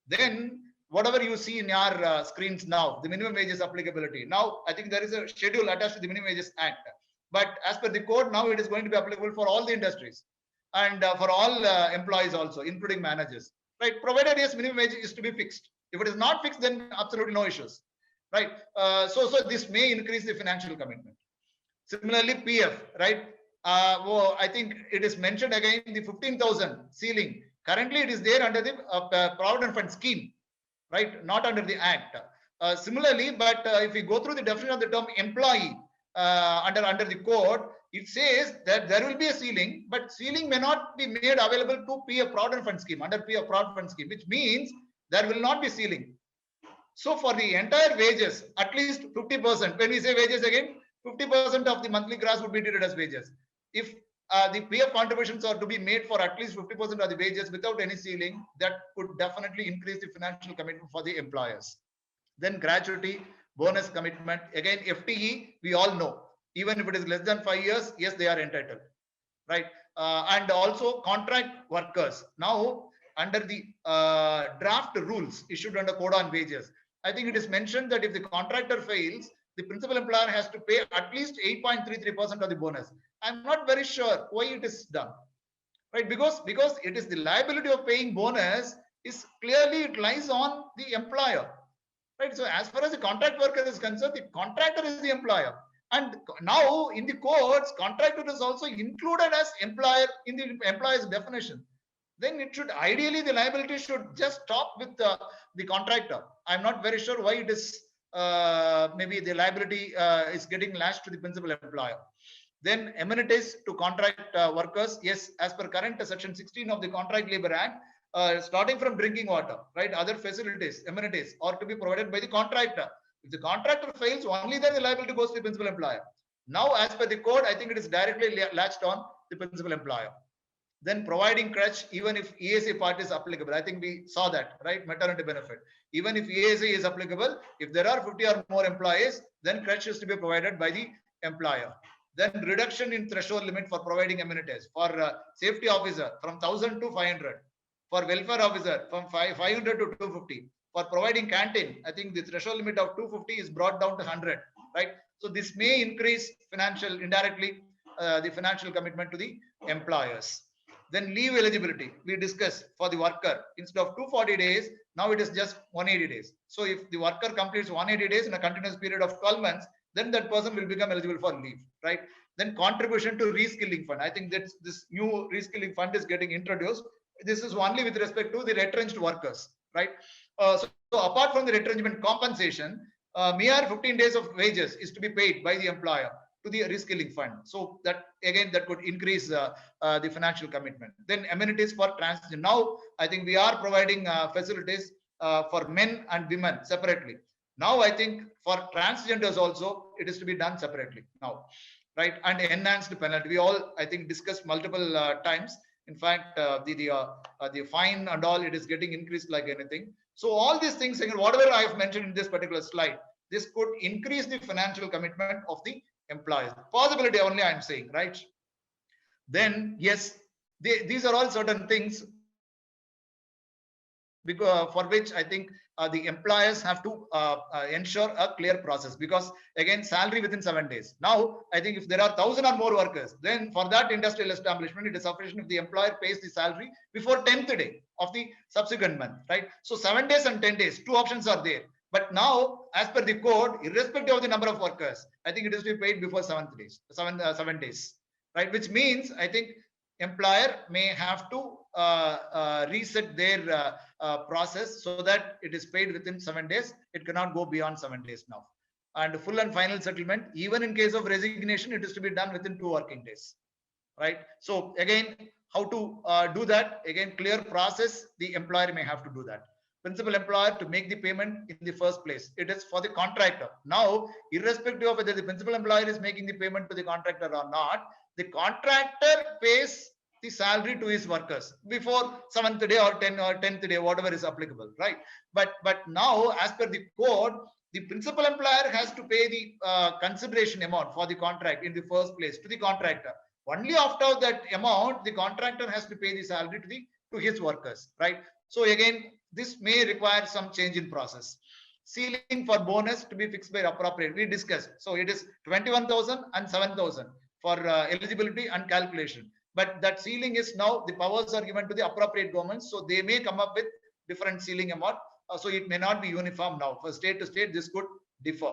Then whatever you see in your screens now, the minimum wages applicability. Now, I think there is a schedule attached to the Minimum Wages Act. But as per the code, now it is going to be applicable for all the industries and for all employees also, including managers. Right? Provided yes, minimum wage is to be fixed. If it is not fixed, then absolutely no issues. Right? So this may increase the financial commitment. Similarly, PF, right? I think it is mentioned again the 15,000 ceiling. Currently, it is there under the Provident Fund scheme, right? Not under the Act. Similarly, but if we go through the definition of the term employee under the code, it says that there will be a ceiling, but ceiling may not be made available to PF Provident Fund scheme under PF Provident Fund scheme, which means there will not be ceiling. So for the entire wages, at least 50%. When we say wages again, 50% of the monthly gross would be treated as wages. If the PF contributions are to be made for at least 50% of the wages without any ceiling, that could definitely increase the financial commitment for the employers. Then gratuity, bonus commitment. Again, FTE, we all know. Even if it is less than 5 years, yes, they are entitled. Right? And also contract workers. Now, under the draft rules issued under Code on Wages, I think it is mentioned that if the contractor fails, the principal employer has to pay at least 8.33% of the bonus. I'm not very sure why it is done, right? Because it is the liability of paying bonus is clearly it lies on the employer, right? So as far as the contract worker is concerned, the contractor is the employer. And now in the courts, contractor is also included as employer in the employer's definition. Then it should ideally the liability should just stop with the contractor. I'm not very sure why it is maybe the liability is getting lashed to the principal employer. Then amenities to contract workers. Yes, as per current section 16 of the Contract Labor Act, starting from drinking water, right? Other facilities, amenities are to be provided by the contractor. If the contractor fails, only then the liability goes to the principal employer. Now, as per the code, I think it is directly latched on the principal employer. Then providing crutch, even if ESA part is applicable. I think we saw that, right? Maternity benefit. Even if ESA is applicable, if there are 50 or more employees, then crutch is to be provided by the employer. Then reduction in threshold limit for providing amenities. For safety officer from 1,000 to 500. For welfare officer from 500 to 250. For providing canteen, I think the threshold limit of 250 is brought down to 100, right? So this may increase financial indirectly the financial commitment to the employers. Then leave eligibility, we discussed for the worker, instead of 240 days, now it is just 180 days. So if the worker completes 180 days in a continuous period of 12 months, then that person will become eligible for leave, right? Then contribution to reskilling fund. I think that this new reskilling fund is getting introduced. This is only with respect to the retrenched workers, right? So apart from the retrenchment compensation, mere 15 days of wages is to be paid by the employer to the reskilling fund. So that again, that could increase the financial commitment. Then amenities for transgender. Now, I think we are providing facilities for men and women separately. Now, I think for transgenders also, it is to be done separately now, right? And enhanced penalty. We all, I think, discussed multiple times. In fact, the fine and all, it is getting increased like anything. So all these things, whatever I have mentioned in this particular slide, this could increase the financial commitment of the employees. Possibility only I'm saying, right? Then yes, these are all certain things because for which I think the employers have to ensure a clear process, because again, salary within 7 days. Now, I think if there are 1,000 or more workers, then for that industrial establishment, it is sufficient if the employer pays the salary before 10th day of the subsequent month, right? So 7 days and 10 days, two options are there. But now, as per the code, irrespective of the number of workers, I think it is to be paid before 7 days, right? Which means I think employer may have to reset their process so that it is paid within 7 days. It cannot go beyond 7 days now. And full and final settlement, even in case of resignation, it is to be done within 2 working days, right? So again, how to do that? Again, clear process, the employer may have to do that. Principal employer to make the payment in the first place. It is for the contractor. Now, irrespective of whether the principal employer is making the payment to the contractor or not, the contractor pays the salary to his workers before 7th day or 10th day, whatever is applicable, right? But now, as per the code, the principal employer has to pay the consideration amount for the contract in the first place to the contractor. Only after that amount, the contractor has to pay the salary to his workers, right? So again, this may require some change in process. Ceiling for bonus to be fixed by appropriate. We discussed. So it is 21,000 and 7,000 for eligibility and calculation. But that ceiling is now the powers are given to the appropriate governments. So they may come up with different ceiling amount. So it may not be uniform now. For state to state, this could differ.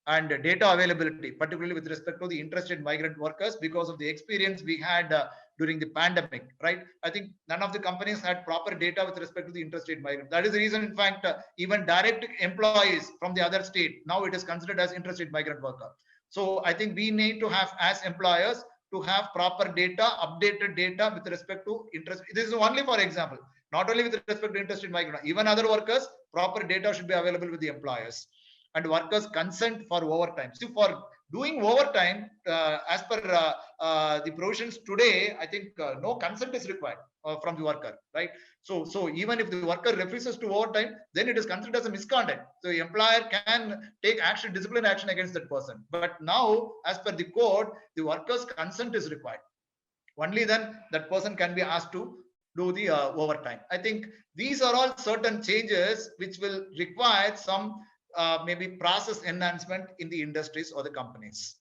And data availability, particularly with respect to the interested migrant workers, because of the experience we had during the pandemic, right? I think none of the companies had proper data with respect to the interested migrant. That is the reason, in fact, even direct employees from the other state, now it is considered as interested migrant worker. So I think we need to have, as employers, to have proper data, updated data with respect to interest. This is only for example, not only with respect to interested migrant, even other workers, proper data should be available with the employers. And workers consent for overtime. See, for doing overtime, as per the provisions today, I think no consent is required from the worker, right? So even if the worker refuses to overtime, then it is considered as a misconduct. So the employer can take action, discipline action against that person. But now, as per the code, the worker's consent is required. Only then that person can be asked to do the overtime. I think these are all certain changes which will require some maybe process enhancement in the industries or the companies.